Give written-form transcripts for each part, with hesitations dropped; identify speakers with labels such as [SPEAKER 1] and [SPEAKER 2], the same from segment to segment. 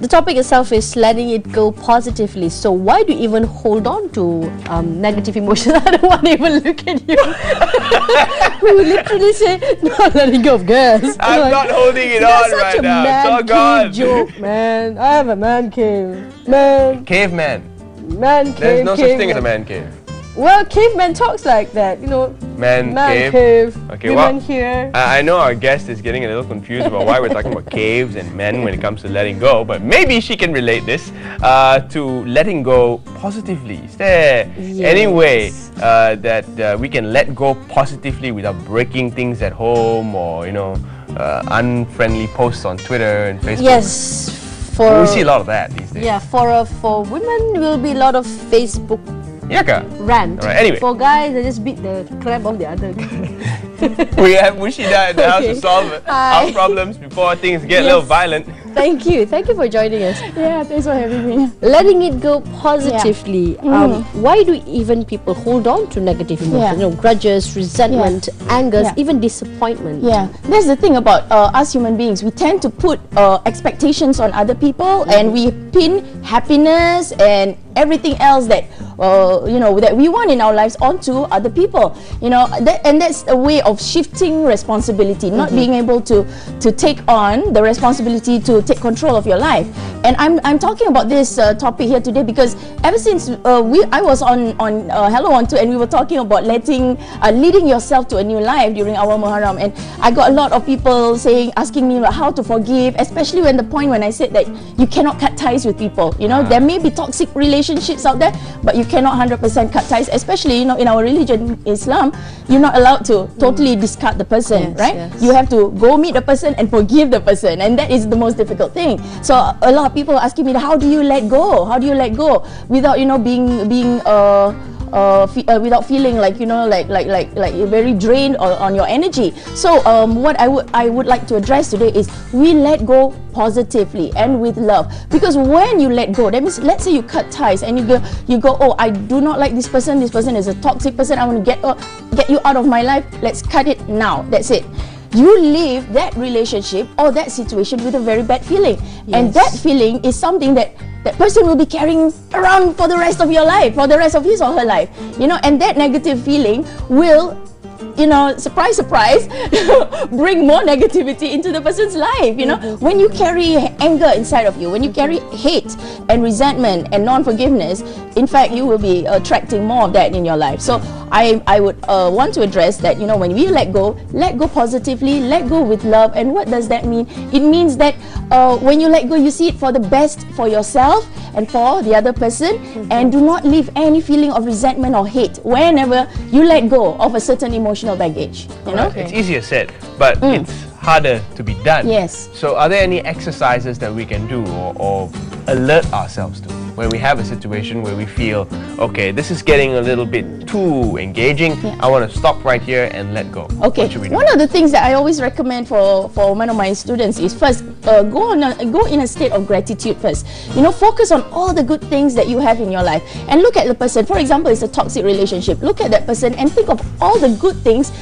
[SPEAKER 1] the topic itself is letting it go positively. So why do you even hold on to negative emotions? I don't want to even look at you. We would literally say, not letting go of gas.
[SPEAKER 2] I'm not holding it on right now. It's all gone.
[SPEAKER 1] Joke, man. I have a man cave. Man.
[SPEAKER 2] Caveman.
[SPEAKER 1] Man cave.
[SPEAKER 2] There's no such thing as a man cave.
[SPEAKER 1] Well, caveman talks like that, you know.
[SPEAKER 2] Man
[SPEAKER 1] cave.
[SPEAKER 2] Okay,
[SPEAKER 1] women
[SPEAKER 2] well,
[SPEAKER 1] here.
[SPEAKER 2] I know our guest is getting a little confused about why we're talking about caves and men when it comes to letting go, but maybe she can relate this to letting go positively. Is there any way that we can let go positively without breaking things at home, or unfriendly posts on Twitter and Facebook?
[SPEAKER 1] Yes.
[SPEAKER 2] We see a lot of that these days.
[SPEAKER 1] Yeah, for women will be a lot of Facebook rant.
[SPEAKER 2] Right, anyway.
[SPEAKER 1] For guys, they just beat the crap of the other guy.
[SPEAKER 2] We have Murshidah in the house to solve our problems before things get a little violent.
[SPEAKER 1] Thank you for joining us.
[SPEAKER 3] Yeah, thanks for having me.
[SPEAKER 1] Letting it go positively. Why do even people hold on to negative emotions? You know, grudges, resentment, angers, even disappointment.
[SPEAKER 3] Yeah, that's the thing about us human beings. We tend to put expectations on other people, and we pin happiness and everything else that that we want in our lives onto other people. And that's a way of shifting responsibility, not being able to take on the responsibility to take control of your life. And I'm talking about this topic here today because ever since I was on Hello On 2, and we were talking about leading yourself to a new life during our Muharram, and I got a lot of people asking me how to forgive, especially when I said that you cannot cut ties with people. There may be toxic relationships out there, but you cannot 100% cut ties, especially in our religion, Islam. You're not allowed to totally discard the person, right? Yes. You have to go meet the person and forgive the person, and that is the most difficult thing. So a lot of people are asking me, how do you let go? How do you let go without without feeling like you're very drained on your energy? So what I would like to address today is we let go positively and with love. Because when you let go, that means, let's say you cut ties and you go, oh, I do not like this person is a toxic person, I want to get you out of my life, let's cut it now, that's it. You leave that relationship or that situation with a very bad feeling. And that feeling is something that person will be carrying around for the rest of your life, for the rest of his or her life. And that negative feeling will, surprise, surprise, bring more negativity into the person's life. When you carry anger inside of you, when you carry hate and resentment and non-forgiveness, in fact, you will be attracting more of that in your life. So I would want to address that, when we let go positively, let go with love. And what does that mean? It means that when you let go, you see it for the best for yourself and for the other person, and do not leave any feeling of resentment or hate whenever you let go of a certain emotional baggage.
[SPEAKER 2] It's easier said, but it's harder to be done.
[SPEAKER 3] Yes.
[SPEAKER 2] So are there any exercises that we can do or alert ourselves to when we have a situation where we feel, okay, this is getting a little bit too engaging, I want to stop right here and let go?
[SPEAKER 3] Okay.
[SPEAKER 2] What should we do?
[SPEAKER 3] One of the things that I always recommend for one of my students is first go in a state of gratitude first. Focus on all the good things that you have in your life and look at the person. For example, it's a toxic relationship. Look at that person and think of all the good things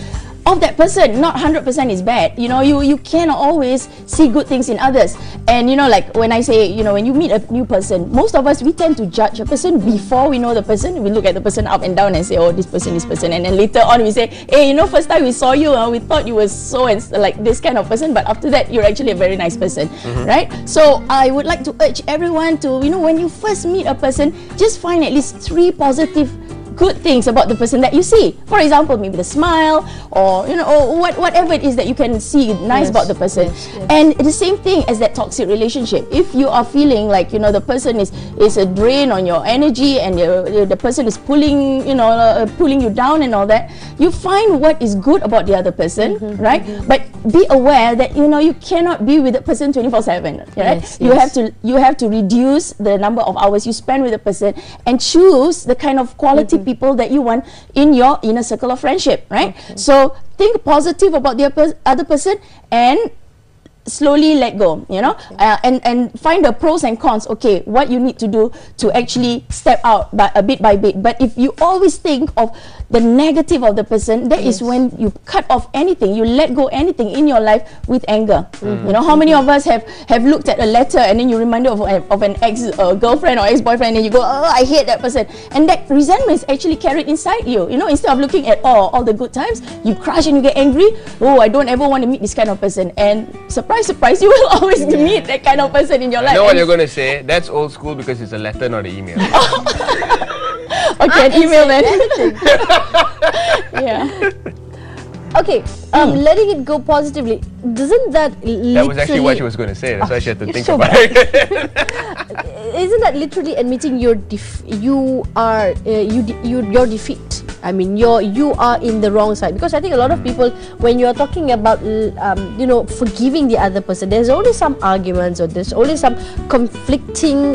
[SPEAKER 3] of that person. Not 100% is bad. You cannot always see good things in others. And like when I say, when you meet a new person, most of us, we tend to judge a person before we know the person. We look at the person up and down and say, oh, this person, and then later on we say, hey, first time we saw you, we thought you were so and like this kind of person, but after that you're actually a very nice person, right? So I would like to urge everyone to, when you first meet a person, just find at least 3 positive good things about the person that you see. For example, maybe the smile, or or whatever it is that you can see nice about the person. And the same thing as that toxic relationship. If you are feeling like the person is a drain on your energy, and the person is pulling you down and all that, you find what is good about the other person, right? But be aware that you cannot be with the person 24/7, right? You have to reduce the number of hours you spend with the person and choose the kind of quality people that you want in your inner circle of friendship, right? So think positive about the other person and slowly let go, you know, and find the pros and cons. Okay, what you need to do to actually step out by bit. But if you always think of the negative of the person, that is when you cut off anything, you let go anything in your life with anger. You know, how many of us have looked at a letter and then you reminded of an ex-girlfriend or ex-boyfriend, and you go, oh, I hate that person, and that resentment is actually carried inside you. You know, instead of looking at all the good times, you crush and you get angry. Oh, I don't ever want to meet this kind of person. And surprise, surprise, you will always meet that kind of person in your life.
[SPEAKER 2] I know what you're going to say. That's old school because it's a letter, not an email.
[SPEAKER 3] Okay, an email then. Yeah.
[SPEAKER 1] Okay, letting it go positively, doesn't that literally...
[SPEAKER 2] That was actually what she was going to say. That's why she had to think
[SPEAKER 1] so
[SPEAKER 2] about it.
[SPEAKER 1] Isn't that literally admitting your defeat? I mean, you are in the wrong side. Because I think a lot of people, when you're talking about forgiving the other person, there's always some arguments, or there's always some conflicting.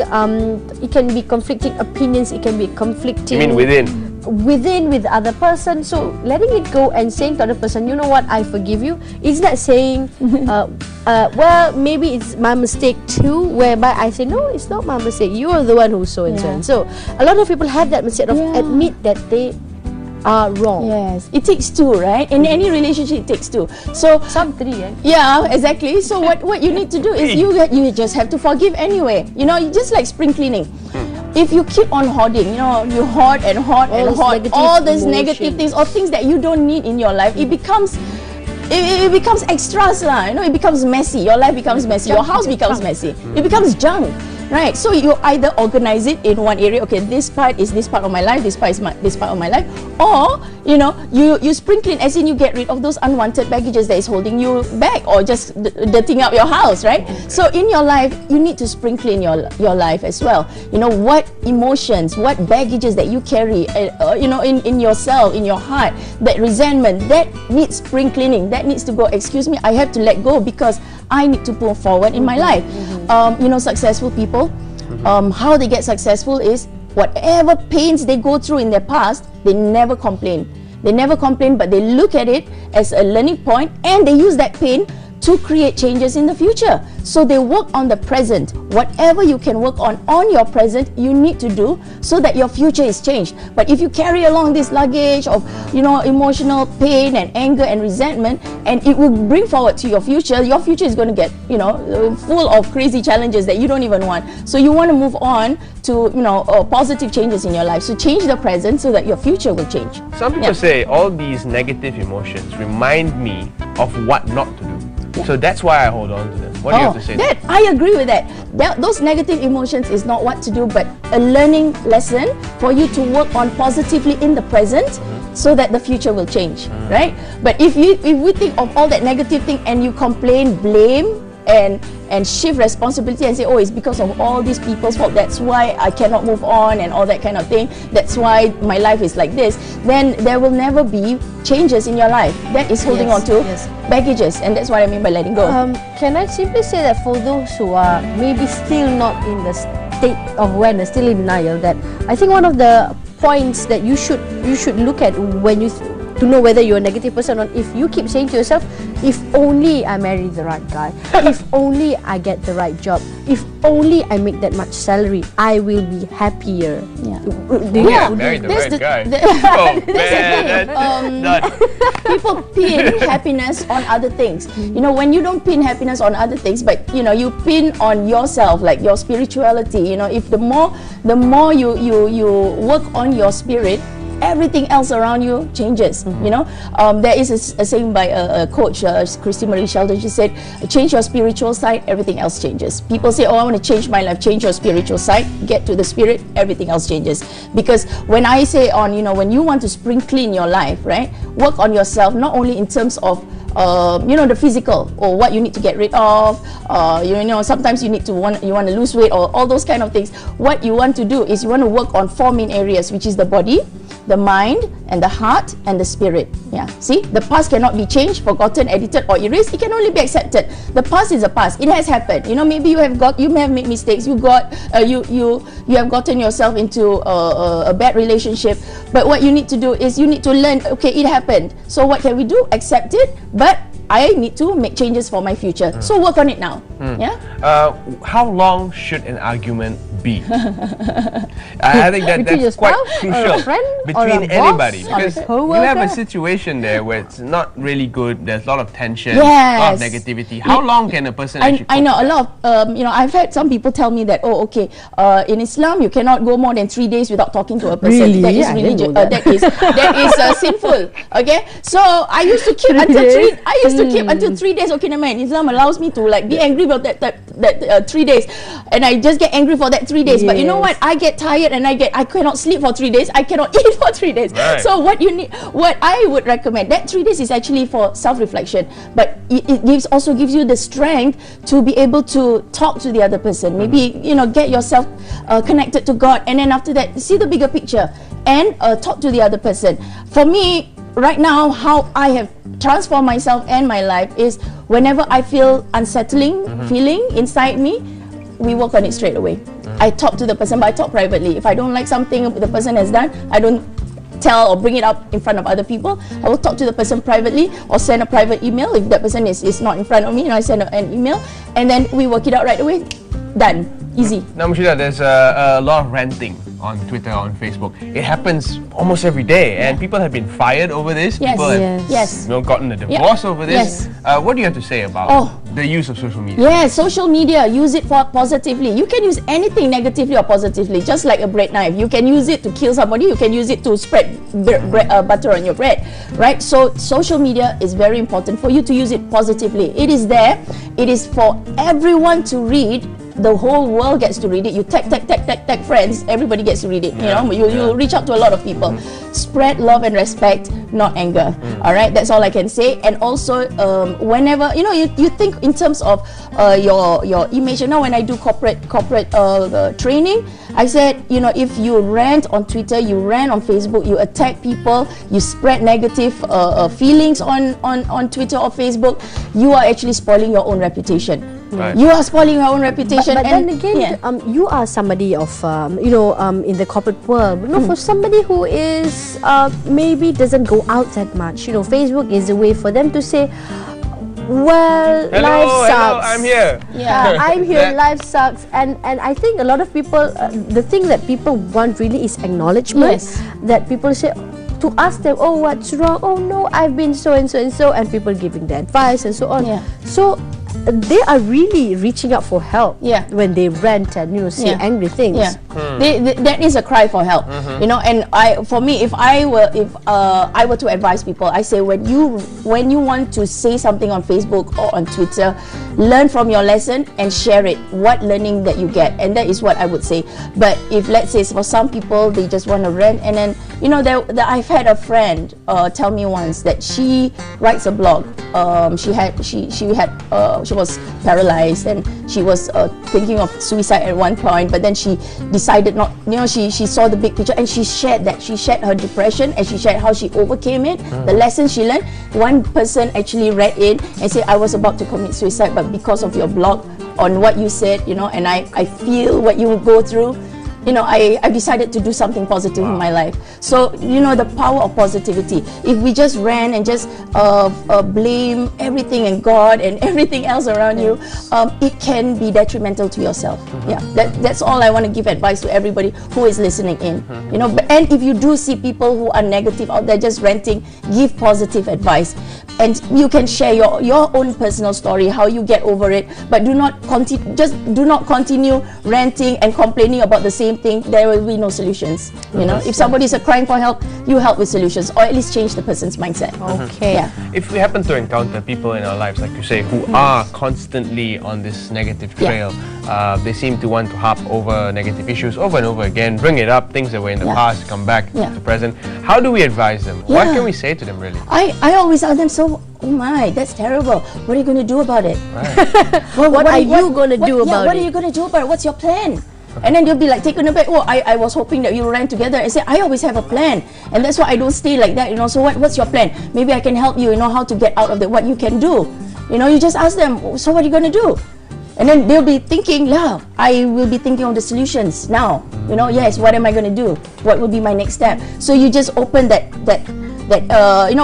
[SPEAKER 1] It can be conflicting opinions. It can be conflicting.
[SPEAKER 2] You mean within
[SPEAKER 1] with the other person? So letting it go and saying to the other person, you know what, I forgive you, is not saying well, maybe it's my mistake too, whereby I say, no, it's not my mistake, you are the one who's so and so and so. A lot of people have that mistake of admit that they are wrong.
[SPEAKER 3] Yes, it takes two, right? In any relationship, it takes two. So
[SPEAKER 1] some three, eh?
[SPEAKER 3] Yeah, exactly. So what you need to do is you just have to forgive anyway. You know, just like spring cleaning. If you keep on hoarding, you know, you hoard and hoard and hoard all these negative things or things that you don't need in your life, it becomes extras lah. You know, it becomes messy. Your life becomes messy. Your house becomes messy. It becomes junk. Right, so you either organize it in one area. Okay, this part is this part of my life. This part is this part of my life. Or you know, you spring clean, as in you get rid of those unwanted baggages that is holding you back, or just dirtying up your house. Right. So in your life, you need to spring clean your life as well. You know, what emotions, what baggages that you carry, you know, in yourself, in your heart, that resentment that needs spring cleaning. That needs to go. Excuse me, I have to let go because I need to move forward in my life. You know, successful people, how they get successful is whatever pains they go through in their past, they never complain. They never complain, but they look at it as a learning point, and they use that pain to create changes in the future. So they work on the present. Whatever you can work on your present, you need to do so that your future is changed. But if you carry along this luggage of, you know, emotional pain and anger and resentment, and it will bring forward to your future is going to get, you know, full of crazy challenges that you don't even want. So you want to move on to, you know, positive changes in your life. So change the present so that your future will change.
[SPEAKER 2] Some people say all these negative emotions remind me of what not to do. So that's why I hold on to them. What do you have to say?
[SPEAKER 3] That I agree with that. Those negative emotions is not what to do, but a learning lesson for you to work on positively in the present, so that the future will change, right? But if we think of all that negative thing and you complain, blame, and shift responsibility and say, oh, it's because of all these people's fault, that's why I cannot move on and all that kind of thing, that's why my life is like this, then there will never be changes in your life. That is holding on to baggages, and that's what I mean by letting go.
[SPEAKER 1] Can I simply say that for those who are maybe still not in the state of awareness, still in denial, that I think one of the points that you should look at when you to know whether you're a negative person or not, if you keep saying to yourself, if only I marry the right guy, if only I get the right job, if only I make that much salary, I will be happier.
[SPEAKER 2] Marry the right guy. Oh man,
[SPEAKER 3] people pin happiness on other things. You know, when you don't pin happiness on other things, but you know, you pin on yourself, like your spirituality. You know, if the more you work on your spirit, everything else around you changes. You know, there is a saying by a coach, Christy Marie Sheldon. She said, change your spiritual side, everything else changes. People say, oh, I want to change my life. Change your spiritual side, get to the spirit, everything else changes. Because when I say you know, when you want to spring clean your life, right, work on yourself, not only in terms of you know, the physical, or what you need to get rid of, you know, sometimes you want to lose weight, or all those kind of things. What you want to do is you want to work on 4 main areas, which is the body, the mind, and the heart, and the spirit. Yeah, see, the past cannot be changed, forgotten, edited, or erased. It can only be accepted. The past is the past. It has happened. You know, maybe you may have made mistakes. You have gotten yourself into a bad relationship. But what you need to do is you need to learn. Okay, it happened. So what can we do? Accept it, but I need to make changes for my future. So work on it now. Yeah.
[SPEAKER 2] How long should an argument be? I think
[SPEAKER 1] Between your
[SPEAKER 2] that's quite
[SPEAKER 1] spouse, or a
[SPEAKER 2] crucial
[SPEAKER 1] friend, or
[SPEAKER 2] between
[SPEAKER 1] a boss,
[SPEAKER 2] anybody,
[SPEAKER 1] or a
[SPEAKER 2] because you
[SPEAKER 1] coworker.
[SPEAKER 2] have a situation there where it's not really good. There's a lot of tension, a lot of
[SPEAKER 3] Yes.
[SPEAKER 2] negativity. How long can a person actually?
[SPEAKER 3] I know a lot of, I've had some people tell me that, oh, okay, in Islam, you cannot go more than 3 days without talking to a person.
[SPEAKER 1] Really?
[SPEAKER 3] That is
[SPEAKER 1] Yeah, I didn't
[SPEAKER 3] religious.
[SPEAKER 1] know that.
[SPEAKER 3] That is sinful. Okay, so I used to keep until
[SPEAKER 1] days?
[SPEAKER 3] 3. I used to keep until 3 days. Okay, no man, Islam allows me to like be angry about that 3 days, and I just get angry for that 3 days. But you know what?
[SPEAKER 1] Yes.
[SPEAKER 3] I get tired and I cannot sleep for 3 days. I cannot eat for 3 days.
[SPEAKER 2] Right.
[SPEAKER 3] So what I would recommend, that 3 days is actually for self-reflection, but it also gives you the strength to be able to talk to the other person. Maybe get yourself connected to God, and then after that, see the bigger picture and talk to the other person. For me, right now, how I have transformed myself and my life is whenever I feel unsettling feeling inside me, we work on it straight away. I talk to the person, but I talk privately. If I don't like something the person has done, I don't tell or bring it up in front of other people. I will talk to the person privately or send a private email. If that person is not in front of me, I send an email, and then we work it out right away. Done. Easy.
[SPEAKER 2] Now, Murshidah, there's a lot of ranting on Twitter, on Facebook. It happens almost every day, and people have been fired over this.
[SPEAKER 3] Yes.
[SPEAKER 2] People have
[SPEAKER 3] Yes.
[SPEAKER 2] gotten a divorce over this.
[SPEAKER 3] Yes.
[SPEAKER 2] What do you have to say about the use of social media?
[SPEAKER 3] Yeah, social media, use it for positively. You can use anything negatively or positively, just like a bread knife. You can use it to kill somebody, you can use it to spread butter on your bread, right? So social media is very important for you to use it positively. It is there. It is for everyone to read. The whole world gets to read it. You tag friends, everybody gets to read it. You reach out to a lot of people. Spread love and respect, not anger. All right, that's all I can say. And also, whenever you think in terms of your image. When I do corporate training, I said, if you rant on Twitter, you rant on Facebook, you attack people, you spread negative feelings on Twitter or Facebook, you are actually spoiling your own reputation.
[SPEAKER 2] Right.
[SPEAKER 3] You are spoiling your own reputation.
[SPEAKER 1] But then again, you are somebody of, in the corporate world. For somebody who is maybe doesn't go out that much, Facebook is a way for them to say, well, life sucks.
[SPEAKER 2] Hello, I'm here.
[SPEAKER 1] Yeah, I'm here. Life sucks, and I think a lot of people, the thing that people want really is acknowledgement.
[SPEAKER 3] Yes.
[SPEAKER 1] That people say, to ask them, oh, what's wrong? Oh no, I've been so and so and so, and people giving their advice and so on.
[SPEAKER 3] Yeah.
[SPEAKER 1] So they are really reaching out for help.
[SPEAKER 3] Yeah.
[SPEAKER 1] When they rant and say angry things.
[SPEAKER 3] Yeah, that is a cry for help. And for me, if I were to advise people, I say when you want to say something on Facebook or on Twitter, learn from your lesson and share it. What learning that you get, and that is what I would say. But if, let's say, for some people they just want to rant, and then I've had a friend tell me once that she writes a blog. She was paralyzed, and she was thinking of suicide at one point, but then she decided not. She saw the big picture, and she shared that. She shared her depression, and she shared how she overcame it, the lessons she learned. One person actually read in and said, I was about to commit suicide, but because of your blog on what you said, and I feel what you go through, I decided to do something positive in my life. So, the power of positivity. If we just ran and just blame everything and God and everything else around you, it can be detrimental to yourself. Yeah, that's all I want to give advice to everybody who is listening in. And if you do see people who are negative out there just ranting, give positive advice. And you can share your own personal story, how you get over it, but do not continue ranting and complaining about the same thing. There will be no solutions. If somebody is crying for help, you help with solutions, or at least change the person's mindset.
[SPEAKER 1] Okay.
[SPEAKER 3] Yeah.
[SPEAKER 2] If we happen to encounter people in our lives, like you say, who are constantly on this negative trail, they seem to want to harp over negative issues over and over again, bring it up, things that were in the past, come back to present. How do we advise them? What can we say to them, really?
[SPEAKER 3] I always ask them, so, oh my, that's terrible. What are you going to do about it?
[SPEAKER 2] Right.
[SPEAKER 1] What are you going to do about it?
[SPEAKER 3] What are you going to do about it? What's your plan? And then they'll be like taken aback. Oh, I was hoping that you ran together. I say, I always have a plan, and that's why I don't stay like that. So what's your plan? Maybe I can help you. How to get out of it. What you can do. You just ask them. So what are you going to do? And then they'll be thinking, I will be thinking of the solutions now. Yes, what am I going to do? What will be my next step? So you just open that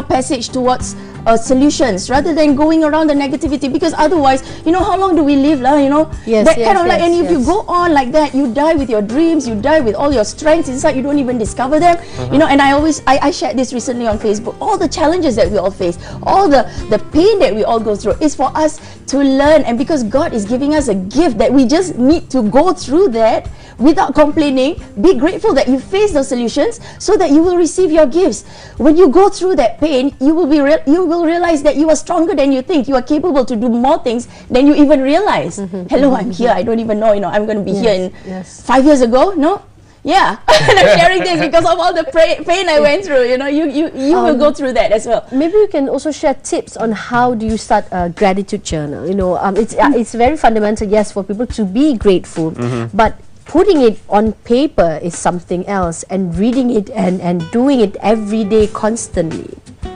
[SPEAKER 3] passage towards solutions rather than going around the negativity, because otherwise, you know, how long do we live, lah? You know,
[SPEAKER 1] Yes,
[SPEAKER 3] that
[SPEAKER 1] yes,
[SPEAKER 3] kind of like,
[SPEAKER 1] yes,
[SPEAKER 3] and if you
[SPEAKER 1] yes.
[SPEAKER 3] go on like that, you die with your dreams, you die with all your strengths inside, you don't even discover them. You know, and I shared this recently on Facebook. All the challenges that we all face, all the pain that we all go through is for us to learn, and because God is giving us a gift that we just need to go through that without complaining. Be grateful that you face those solutions so that you will receive your gifts. When you go through that pain, you will realize that you are stronger than you think. You are capable to do more things than you even realize. Hello, I'm here. I don't even know, you know, I'm going to be here in 5 years ago. No? Yeah. And I'm sharing this because of all the pain I went through. You know, you will go through that as well.
[SPEAKER 1] Maybe you can also share tips on how do you start a gratitude journal. You know, it's very fundamental, yes, for people to be grateful, but putting it on paper is something else, and reading it and doing it every day constantly.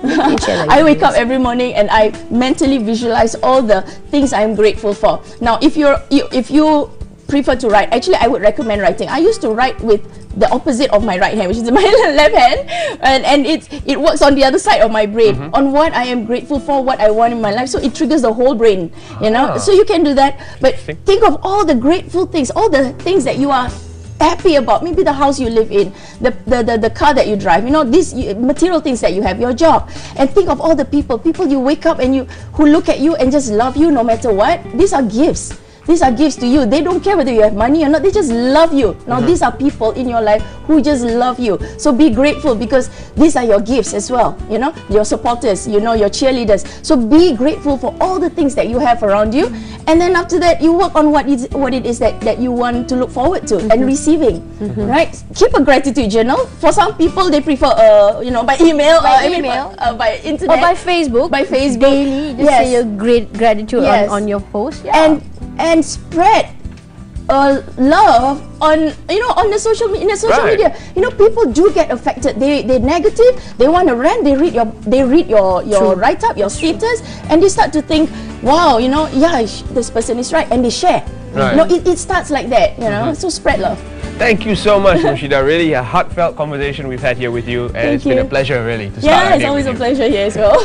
[SPEAKER 3] I wake up every morning and I mentally visualize all the things I'm grateful for. Now, if you prefer to write, actually I would recommend writing. I used to write with the opposite of my right hand, which is my left hand, and it works on the other side of my brain, on what I am grateful for, what I want in my life, so it triggers the whole brain, you know. So you can do that, but think of all the grateful things, all the things that you are happy about. Maybe the house you live in, the car that you drive, you know, these material things that you have, your job, and think of all the people you wake up and who look at you and just love you no matter what. These are gifts. These are gifts to you. They don't care whether you have money or not. They just love you. Now, these are people in your life who just love you. So be grateful, because these are your gifts as well. You know, your supporters, you know, your cheerleaders. So be grateful for all the things that you have around you. And then after that, you work on what it is that you want to look forward to and receiving. Right? Keep a gratitude journal. For some people, they prefer, you know, by email, by internet,
[SPEAKER 1] or by Facebook.
[SPEAKER 3] By Facebook.
[SPEAKER 1] Daily, just say your great gratitude on your post. Yeah.
[SPEAKER 3] And spread love on, you know, on the social media. You know, people do get affected. They're negative. They want to rant. They read your write up, your status, and they start to think, wow, you know, yeah, this person is right, and they share.
[SPEAKER 2] Right.
[SPEAKER 3] You know, it starts like that. You know, so spread love.
[SPEAKER 2] Thank you so much, Murshidah. Really a heartfelt conversation we've had here with you, and it's been a pleasure, really, to start.
[SPEAKER 3] Yeah, it's always a pleasure here as well.